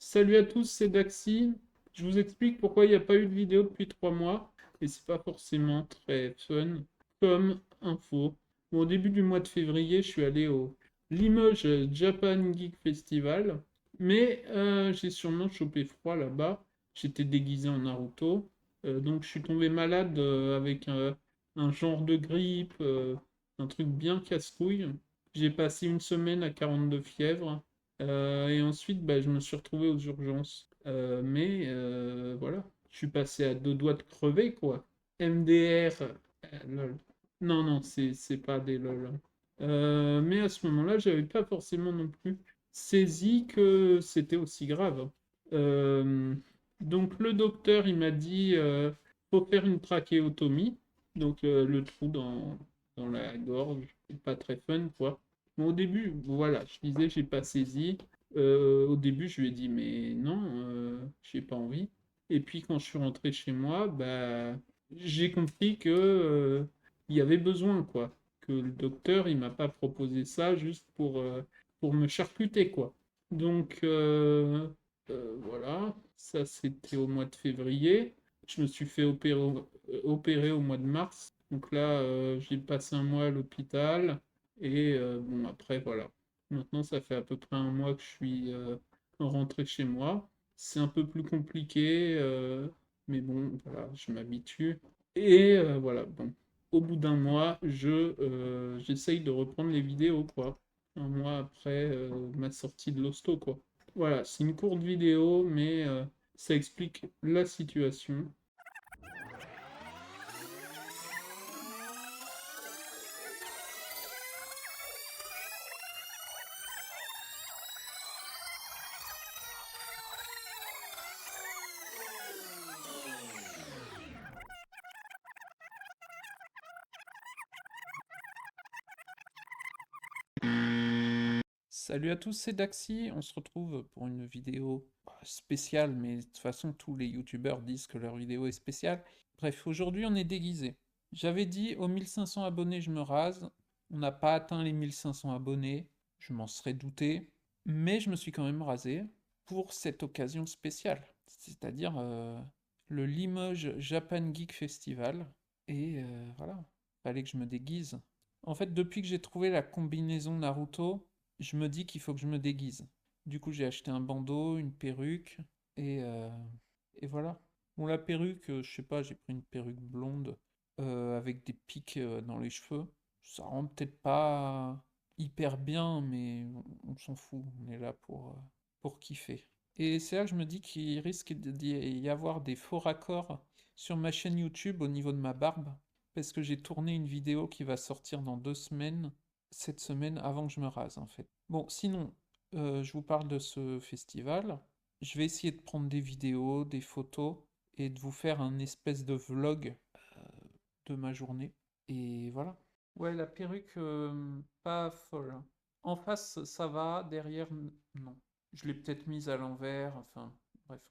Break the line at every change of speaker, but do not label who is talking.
Salut à tous, c'est Daxi. Je vous explique pourquoi il n'y a pas eu de vidéo depuis 3 mois. Et c'est pas forcément très fun comme info. Bon, au début du mois de février, je suis allé au Limoges Japan Geek Festival. Mais j'ai sûrement chopé froid là-bas. J'étais déguisé en Naruto. Donc je suis tombé malade avec un genre de grippe, un truc bien casse-couille. J'ai passé une semaine à 42 fièvres. Et ensuite, bah, je me suis retrouvé aux urgences. Mais voilà, je suis passé à 2 doigts de crever, quoi. MDR, lol. Non, non, c'est pas des lol. Mais à ce moment-là, j'avais pas forcément non plus saisi que c'était aussi grave. Euh, donc le docteur, il m'a dit, faut faire une trachéotomie, donc le trou dans la gorge, c'est pas très fun, quoi. Bon, au début, voilà, je disais, j'ai pas saisi. Au début, je lui ai dit, mais non, j'ai pas envie. Et puis, quand je suis rentré chez moi, bah, j'ai compris que, il y avait besoin, quoi. Que le docteur, il m'a pas proposé ça juste pour me charcuter, quoi. Donc, voilà, ça c'était au mois de février. Je me suis fait opérer au mois de mars. Donc là, j'ai passé un mois à l'hôpital. Et bon, après, voilà. Maintenant, ça fait à peu près un mois que je suis rentré chez moi. C'est un peu plus compliqué, mais bon, voilà, je m'habitue. Et voilà, bon. Au bout d'un mois, j'essaye de reprendre les vidéos, quoi. Un mois après ma sortie de l'hosto, quoi. Voilà, c'est une courte vidéo, mais ça explique la situation. Salut à tous, c'est Daxi. On se retrouve pour une vidéo spéciale, mais de toute façon, tous les youtubeurs disent que leur vidéo est spéciale. Bref, aujourd'hui, on est déguisé. J'avais dit aux 1500 abonnés, je me rase. On n'a pas atteint les 1500 abonnés. Je m'en serais douté. Mais je me suis quand même rasé pour cette occasion spéciale. C'est-à-dire le Limoges Japan Geek Festival. Et voilà, fallait que je me déguise. En fait, depuis que j'ai trouvé la combinaison Naruto, je me dis qu'il faut que je me déguise. Du coup, j'ai acheté un bandeau, une perruque, et, euh, et voilà. Bon, la perruque, je sais pas, j'ai pris une perruque blonde avec des pics dans les cheveux. Ça rend peut-être pas hyper bien, mais on s'en fout. On est là pour kiffer. Et c'est là que je me dis qu'il risque d'y y avoir des faux raccords sur ma chaîne YouTube au niveau de ma barbe, parce que j'ai tourné une vidéo qui va sortir dans 2 semaines, cette semaine avant que je me rase en fait. Bon, sinon, je vous parle de ce festival. Je vais essayer de prendre des vidéos, des photos et de vous faire un espèce de vlog de ma journée. Et voilà. Ouais, la perruque, pas folle, hein. En face, ça va, derrière, non. Je l'ai peut-être mise à l'envers, enfin, bref.